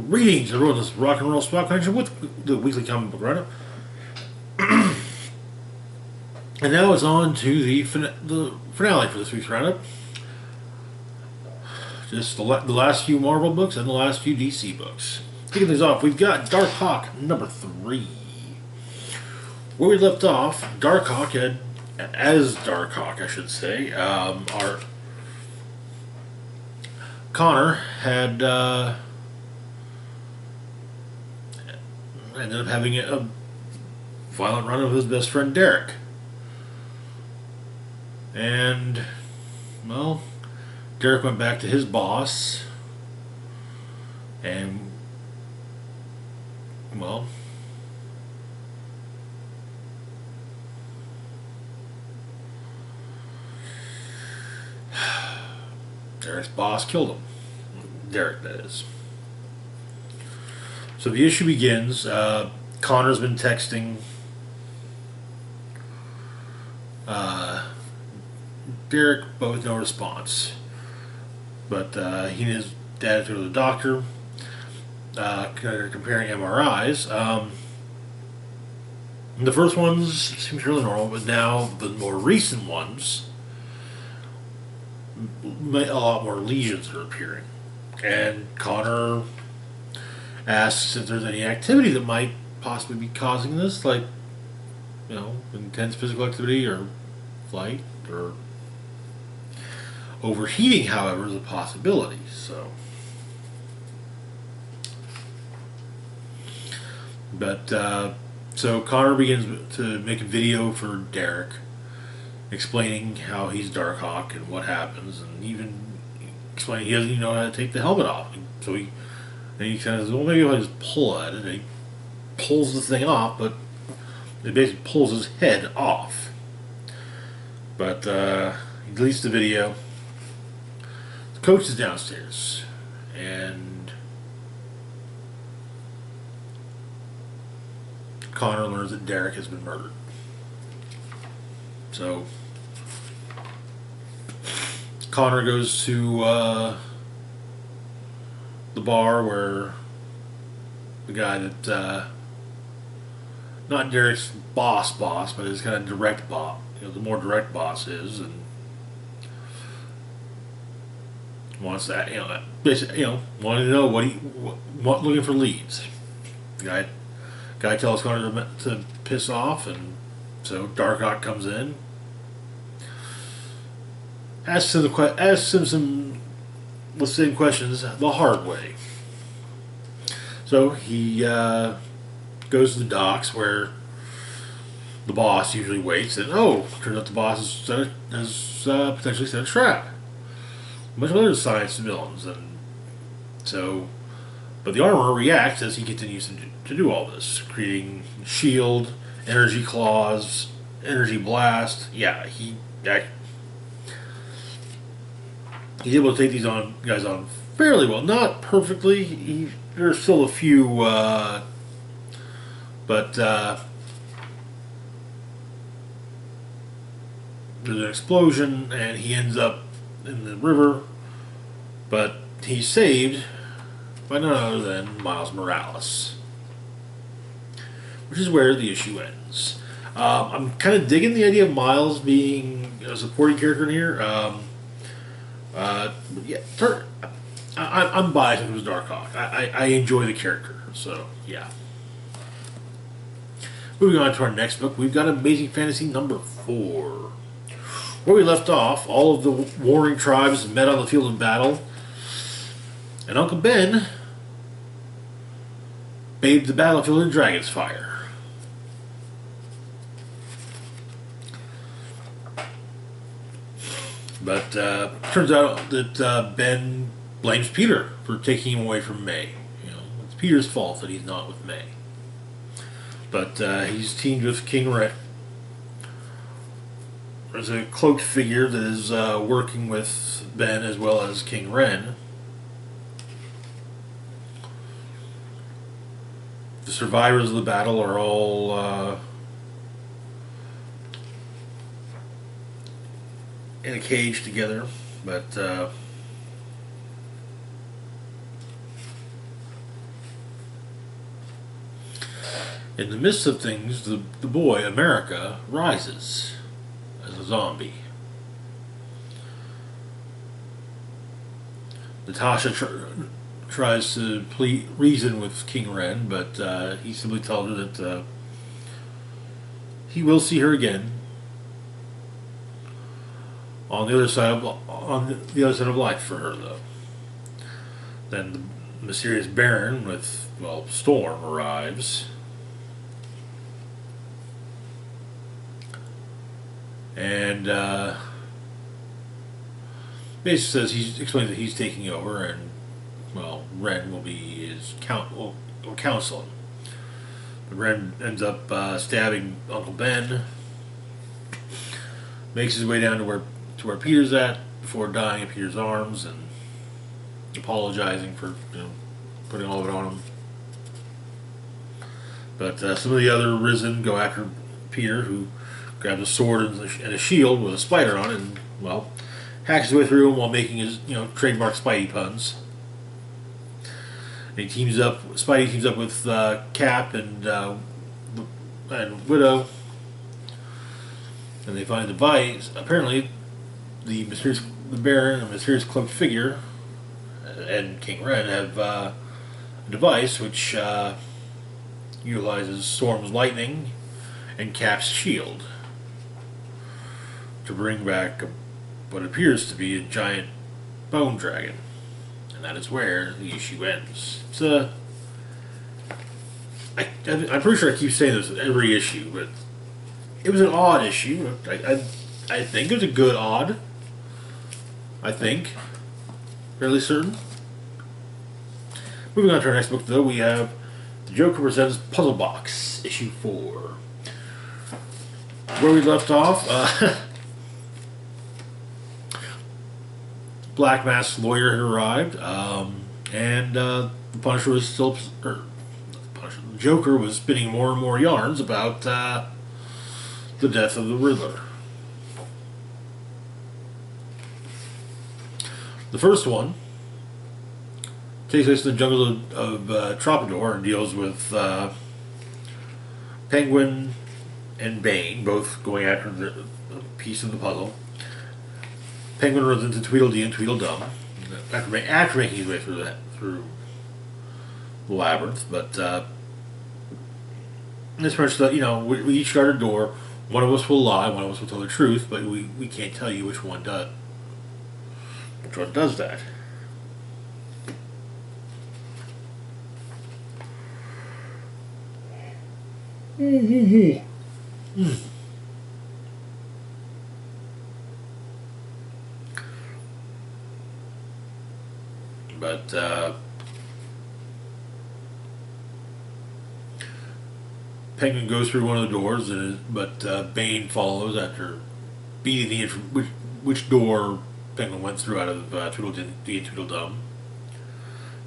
Greetings, everyone. This is Rock and Roll Spot Connection with the weekly comic book write-up. And now it's on to the finale for this week's roundup. Just the last few Marvel books and the last few DC books. Kicking things off, we've got Darkhawk number 3. Where we left off, Darkhawk had, as Darkhawk, I should say, our Connor had ended up having a violent run with his best friend Derek. And, well, Derek went back to his boss, and, well, Derek's boss killed him. Derek, that is. So the issue begins. Connor's been texting Derek, but with no response. But he and his dad go to the doctor, comparing MRIs. The first ones seems really normal, but now the more recent ones, a lot more lesions are appearing. And Connor asks if there's any activity that might possibly be causing this, like, intense physical activity or flight or overheating, however, is a possibility. So Connor begins to make a video for Derek explaining how he's Darkhawk and what happens, and even explaining he doesn't even know how to take the helmet off. So he kind of says, well, maybe if I just pull at it. And he pulls the thing off, but it basically pulls his head off. But he deletes the video. The coach is downstairs, and Connor learns that Derek has been murdered. So Connor goes to the bar where the guy that not Derek's boss, but his kind of direct boss, the more direct boss is, and wants that, basically, wanting to know what looking for leads. The guy tells Connor to piss off, and so Darkhawk comes in, asks him some the same questions the hard way. So he goes to the docks where the boss usually waits, and turns out the boss has potentially set a trap. A bunch of other science villains, and so, but the armorer reacts as he continues to do all this, creating shield, energy claws, energy blast. Yeah, he's able to take these guys on fairly well. Not perfectly. There's still a few, but there's an explosion, and he ends up in the river. But he's saved by none other than Miles Morales, which is where the issue ends. I'm kind of digging the idea of Miles being a supporting character in here. I'm biased when it was Darkhawk. I enjoy the character, so yeah. Moving on to our next book, we've got Amazing Fantasy number 4. Where we left off, all of the warring tribes met on the field of battle, and Uncle Ben bathed the battlefield in dragon's fire. But turns out that Ben blames Peter for taking him away from May. It's Peter's fault that he's not with May. But he's teamed with King Ren. There's a cloaked figure that is working with Ben as well as King Ren. The survivors of the battle are all in a cage together, but In the midst of things, the boy, America, rises as a zombie. Natasha tries to reason with King Ren, but he simply tells her that he will see her again on the other side of life for her, though. Then the mysterious Baron with, well, Storm arrives. And basically says he explains that he's taking over, and well, Ren will be his will counsel him. But Ren ends up stabbing Uncle Ben. Makes his way down to where Peter's at before dying in Peter's arms and apologizing for putting all of it on him. But some of the other Risen go after Peter, who grabs a sword and a shield with a spider on it, and well, hacks his way through him while making his trademark Spidey puns. And Spidey teams up with Cap and Widow, and they find a device. Apparently, the Baron, a mysterious cloaked figure, and King Ren have a device which utilizes Storm's lightning and Cap's shield to bring back what appears to be a giant bone dragon. And that is where the issue ends. It's I'm pretty sure I keep saying this with every issue, but it was an odd issue. I think it was a good odd. I think. Fairly certain. Moving on to our next book, though, we have The Joker Presents Puzzlebox, issue 4. Where we left off, Black Mask's lawyer had arrived, and the Punisher was still, the Joker was spinning more and more yarns about the death of the Riddler. The first one takes place in the jungle of Tropador and deals with Penguin and Bane, both going after the piece of the puzzle. Penguin runs into Tweedledee and Tweedledum after making his way through the labyrinth. But this much that we each got a door. One of us will lie, one of us will tell the truth, but we can't tell you which one does. Which one does that? But Penguin goes through one of the doors, but Bane follows after beating which door Penguin went through out of Tweedledee and Tweedledum.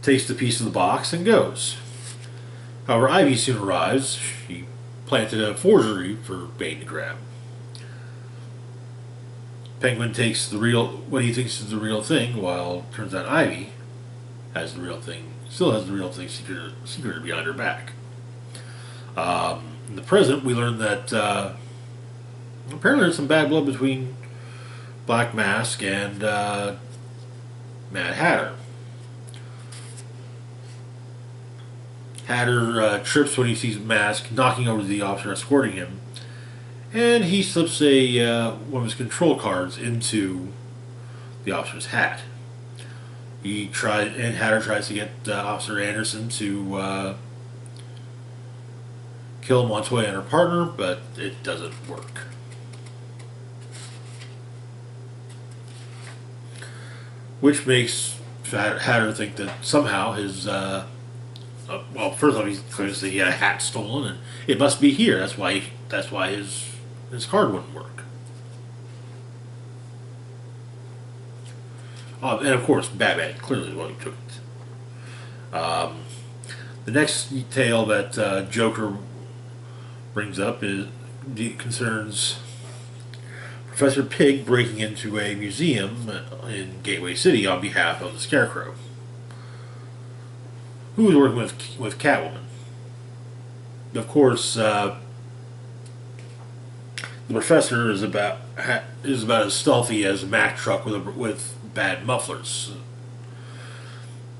Takes the piece of the box and goes. However, Ivy soon arrives. She planted a forgery for Bane to grab. Penguin takes what he thinks is the real thing, while it turns out Ivy has the real thing, still has the real thing secreted behind her back. In the present, we learn that apparently there's some bad blood between Black Mask and Mad Hatter. Hatter trips when he sees Mask knocking over the officer escorting him, and he slips one of his control cards into the officer's hat. Hatter tries to get Officer Anderson to kill Montoya and her partner, but it doesn't work. Which makes Hatter think that somehow his well, first off, he's clearly saying he had a hat stolen, and it must be here. That's why his card wouldn't work. And of course, Batman clearly the one who took it. The next detail that Joker brings up concerns Professor Pig breaking into a museum in Gateway City on behalf of the Scarecrow, who was working with Catwoman. of course, the professor is about as stealthy as a Mack truck with bad mufflers.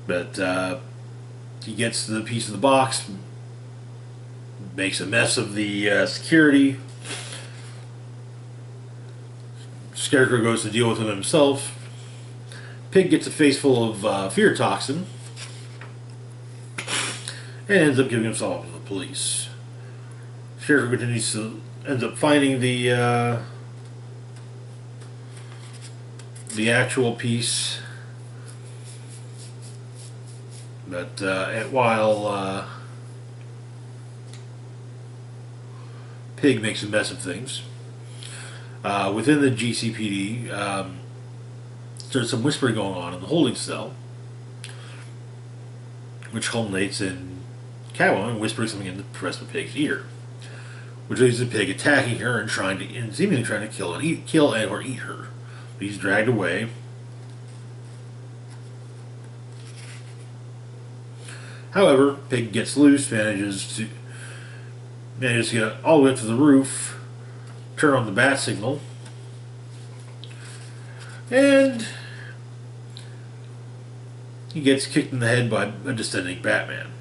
But he gets the piece of the box, makes a mess of the security. Scarecrow goes to deal with him himself. Pig gets a face full of fear toxin and ends up giving himself up to the police. Scarecrow ends up finding the actual piece, but while Pig makes a mess of things within the GCPD, there's some whispering going on in the holding cell, which culminates in Catwoman whispering something into Professor Pig's ear, which leads to Pig attacking her and seemingly trying to kill and or eat her. But he's dragged away. However, Pig gets loose, manages to get all the way up to the roof, turn on the bat signal, and he gets kicked in the head by a descending Batman.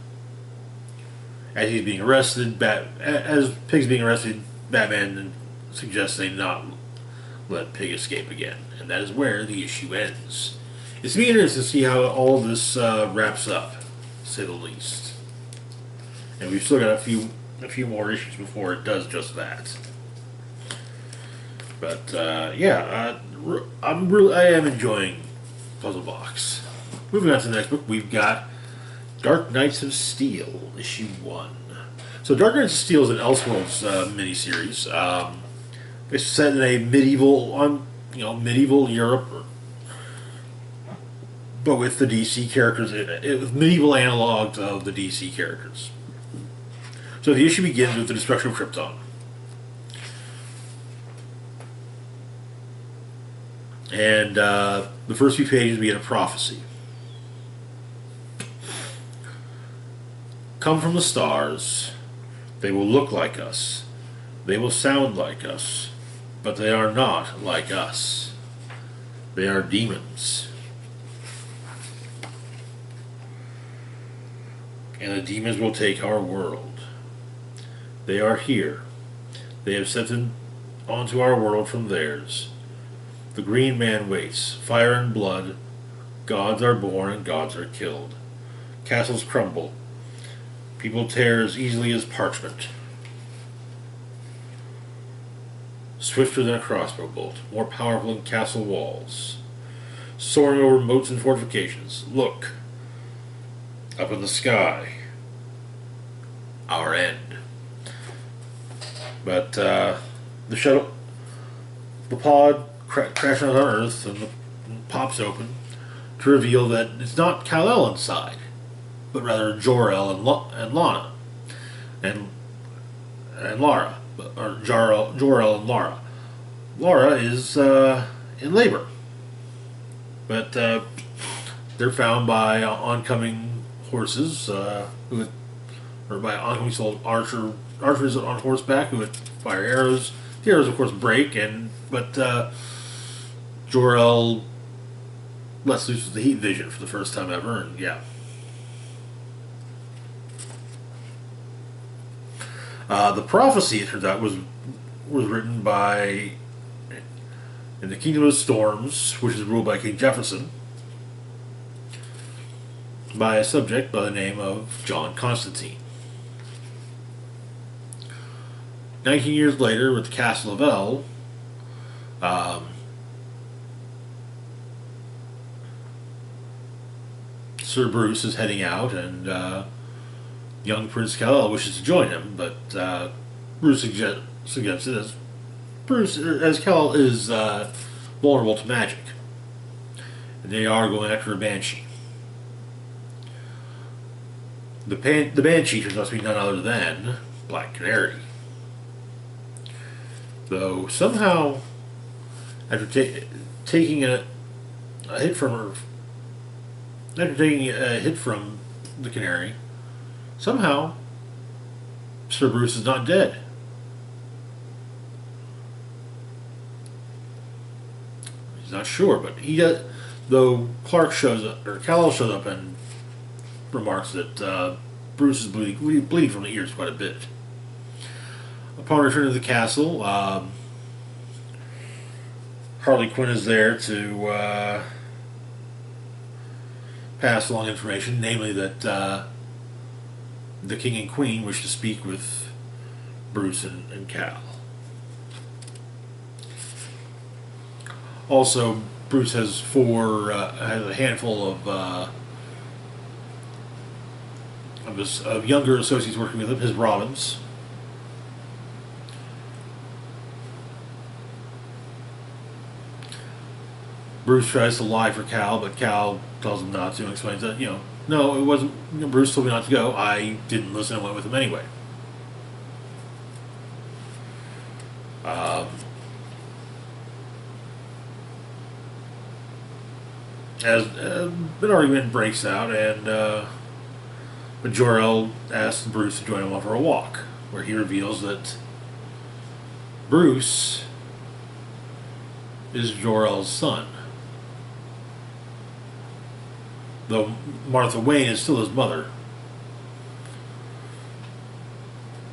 As he's being arrested, as Pig's being arrested, Batman suggests they not let Pig escape again, and that is where the issue ends. It's be interesting to see how all of this wraps up, to say the least. And we've still got a few more issues before it does just that. But yeah, I am enjoying Puzzlebox. Moving on to the next book, we've got Dark Knights of Steel, issue 1. So Dark Knights of Steel is an Elseworlds miniseries. It's set in a medieval Europe, but with the DC characters, with medieval analogs of the DC characters. So the issue begins with the destruction of Krypton. And the first few pages we get a prophecy. Come from the stars. They will look like us. They will sound like us. But they are not like us. They are demons. And the demons will take our world. They are here. They have sent them onto our world from theirs. The Green Man waits. Fire and blood. Gods are born and gods are killed. Castles crumble. People tear as easily as parchment. Swifter than a crossbow bolt. More powerful than castle walls. Soaring over moats and fortifications. Look. Up in the sky. Our end. But the pod crashes on Earth and pops open to reveal that it's not Kal-El inside, but rather Jor-El and Lana, and Lara, or Jor-El and Lara. Lara is in labor, but they're found by oncoming horses, or by oncoming archers on horseback who would fire arrows. The arrows, of course, break, but Jor-El lets loose with the heat vision for the first time ever, and yeah. The prophecy, it turns out, was written by, in the Kingdom of Storms, which is ruled by King Jefferson, by a subject by the name of John Constantine. 19 years later, with the Castle of El, Sir Bruce is heading out, and young Prince Kal-El wishes to join him, but Bruce suggests it as Kal-El is vulnerable to magic, and they are going after a banshee. The banshee turns out to be none other than Black Canary. Though somehow, after taking a hit from the Canary, somehow Sir Bruce is not dead. He's not sure, but he does. Though Clark shows up, or Kal-El shows up and remarks that Bruce is bleeding from the ears quite a bit. Upon return to the castle, Harley Quinn is there to pass along information, namely that the King and Queen wish to speak with Bruce and Cal. Also, Bruce has has a handful of younger associates working with him, his Robins. Bruce tries to lie for Cal, but Cal tells him not to and explains that, no, it wasn't, Bruce told me not to go. I didn't listen and went with him anyway. As an argument breaks out, and Jor-El asks Bruce to join him for a walk, where he reveals that Bruce is Jor-El's son. Though Martha Wayne is still his mother,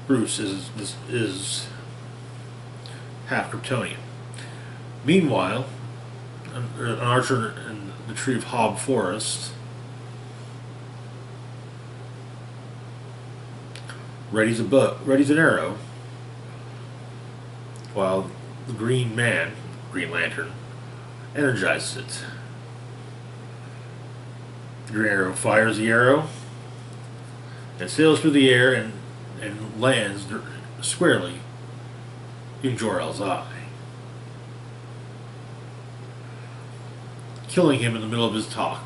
Bruce is half Kryptonian. Meanwhile, an archer in the Tree of Hob Forest readies an arrow, while the Green Lantern, energizes it. The Green Arrow fires the arrow and sails through the air and lands squarely in Jor-El's eye, killing him in the middle of his talk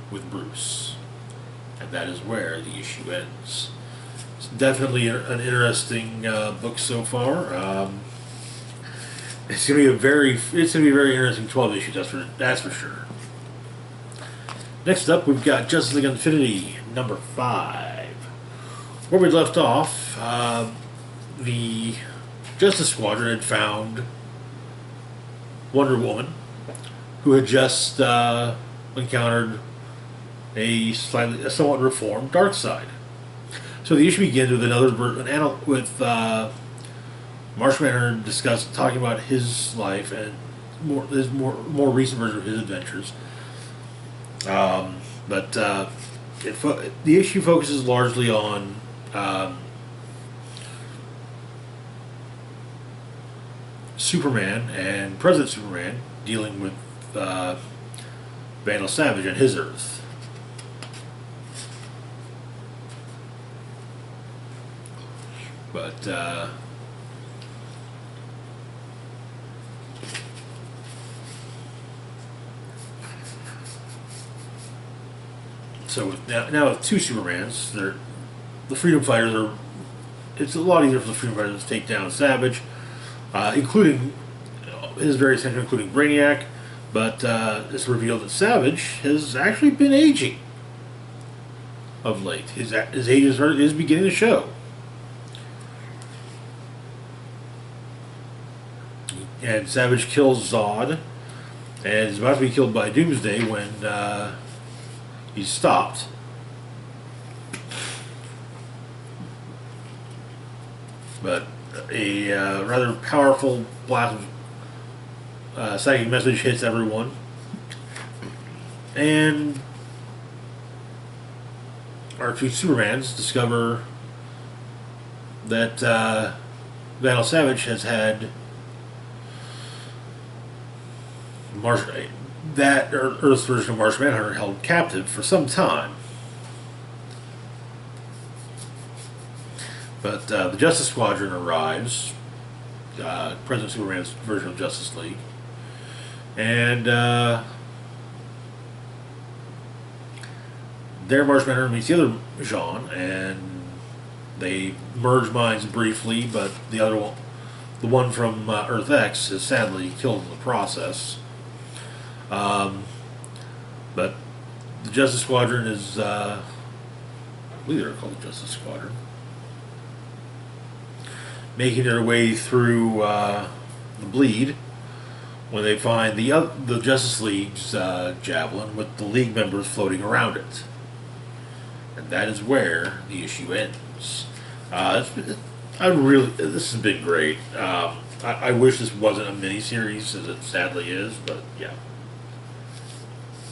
with Bruce. And that is where the issue ends. It's definitely an interesting book so far. It's gonna be a very interesting 12 issues. That's for sure. Next up, we've got Justice League Infinity number 5. Where we left off, the Justice Squadron had found Wonder Woman, who had just encountered a somewhat reformed Darkseid. So the issue begins with Martian Manhunter talking about his life and more recent version of his adventures. But the issue focuses largely on Superman and President Superman dealing with Vandal Savage and his Earth. But so now with two Supermans, the Freedom Fighters are. It's a lot easier for the Freedom Fighters to take down Savage, including his various henchmen, including Brainiac. But it's revealed that Savage has actually been aging of late. His age is beginning to show. And Savage kills Zod, and is about to be killed by Doomsday when he's stopped. But a rather powerful blast of psychic message hits everyone, and our two Supermans discover that Vandal Savage has had Earth's version of Martian Manhunter held captive for some time. But the Justice Squadron arrives, President Superman's version of Justice League, and there Martian Manhunter meets the other Jean, and they merge minds briefly, but the other one, the one from Earth X, is sadly killed in the process. But the Justice Squadron is, I believe they're called the Justice Squadron. making their way through the bleed when they find the Justice League's javelin with the League members floating around it. And that is where the issue ends. This has been great. I wish this wasn't a miniseries, as it sadly is, but yeah.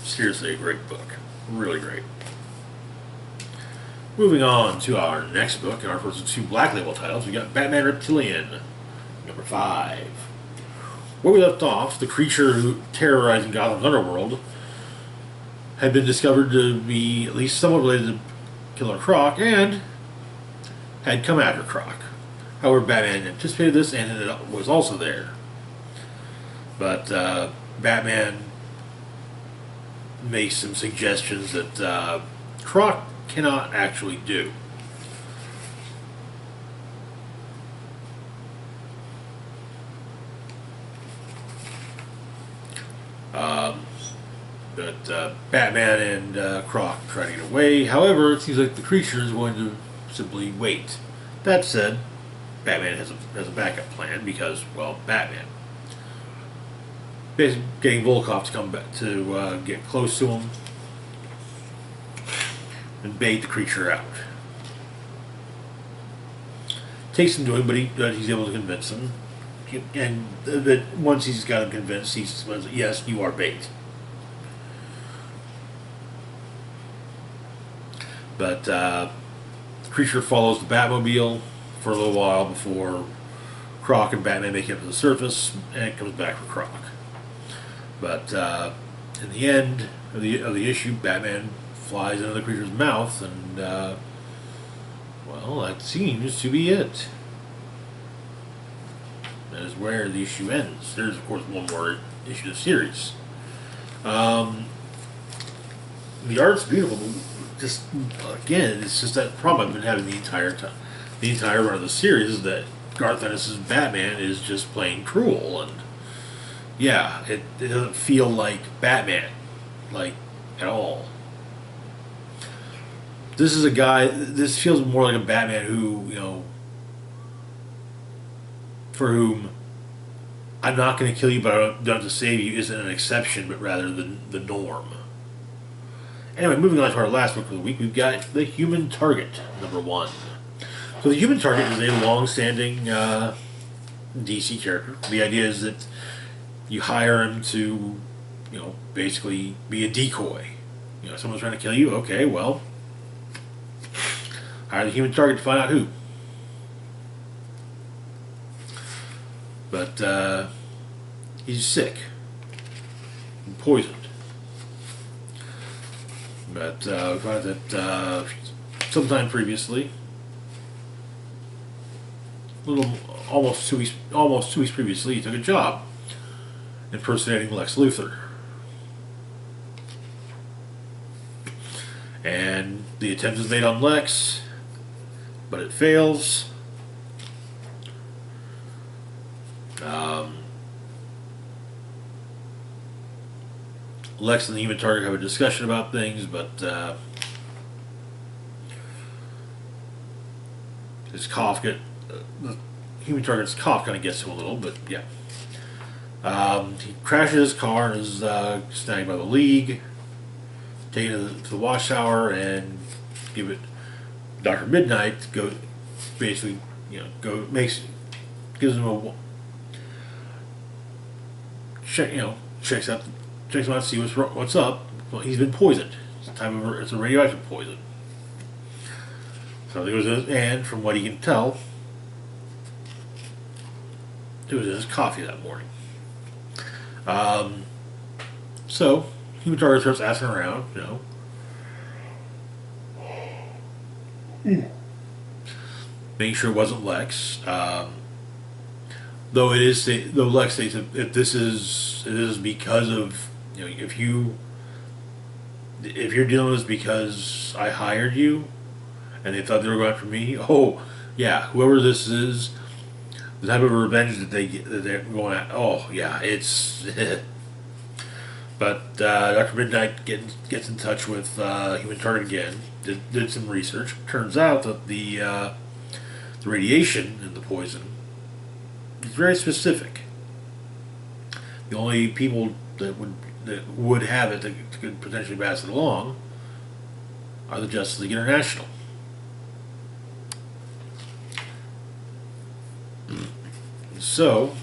Seriously, a great book. Really great. Moving on to our next book, and our first two Black Label titles, we got Batman Reptilian, number 5. Where we left off, the creature who terrorizing Gotham's underworld had been discovered to be at least somewhat related to Killer Croc and had come after Croc. However, Batman anticipated this and it was also there. But Batman makes some suggestions that Croc cannot actually do. But Batman and Croc try to get away. However, it seems like the creature is going to simply wait. That said, Batman has a backup plan because, well, Batman. Basically, getting Volkov to come back to get close to him and bait the creature out. Takes some doing, but he's able to convince him. And once he's got him convinced, he says, "Yes, you are bait." But the creature follows the Batmobile for a little while before Croc and Batman make it up to the surface, and it comes back for Croc. But in the end of the issue, Batman flies into the creature's mouth, and well, that seems to be it. That is where the issue ends. There's, of course, one more issue of the series. The art's beautiful. Just again, it's just that problem I've been having the entire time. The entire run of the series is that Garth Ennis's Batman is just plain cruel, and yeah, it doesn't feel like Batman, like, at all. This is a guy. This feels more like a Batman who, for whom I'm not going to kill you, but I don't have to save you isn't an exception, but rather the norm. Anyway, moving on to our last book of the week, we've got The Human Target, number 1. So The Human Target is a long-standing DC character. The idea is that you hire him to, basically be a decoy. Someone's trying to kill you. Okay, well, hire the Human Target to find out who. But he's sick and poisoned. But we find that sometime previously, almost 2 weeks previously, he took a job impersonating Lex Luthor. And the attempt is made on Lex, but it fails. Lex and the Human Target have a discussion about things, but his cough the Human Target's cough kind of gets to him a little, but yeah. He crashes his car and is snagged by the League, taken to the watch tower, and give it Dr. Midnight to go, basically, gives him a check, checks him out to see what's up. Well, he's been poisoned. It's a radioactive poison. So it was, and from what he can tell, it was in his coffee that morning. So Human Target starts asking around, making sure it wasn't Lex. Though Lex states if it is because of, if you're dealing with this because I hired you and they thought they were going after me, oh yeah, whoever this is, the type of revenge that they're going at, oh yeah, it's but Dr. Midnight gets in touch with Human Target again, did some research. Turns out that the radiation in the poison It's very specific. The only people that would have it that could potentially pass it along are the Justice League International. So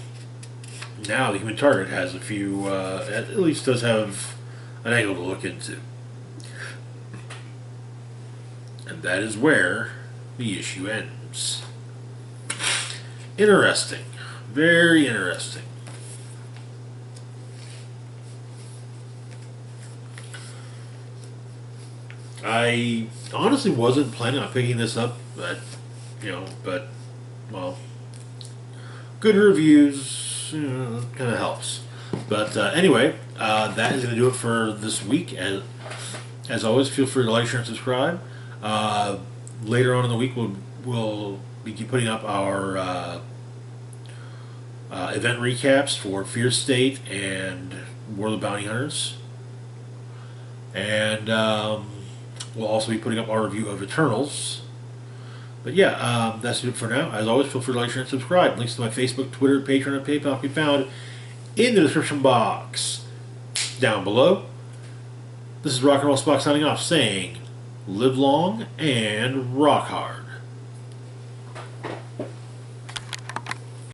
now the Human Target has a few, at least does have an angle to look into. And that is where the issue ends. Interesting. Very interesting. I honestly wasn't planning on picking this up, but, well, good reviews kind of helps. But anyway, that is going to do it for this week. As always, feel free to like, share, and subscribe. Later on in the week, we'll be putting up our event recaps for Fear State and War of the Bounty Hunters. And we'll also be putting up our review of Eternals. But yeah, that's it for now. As always, feel free to like, share, and subscribe. Links to my Facebook, Twitter, Patreon, and PayPal can be found in the description box down below. This is Rock and Roll Spock signing off, saying, live long and rock hard.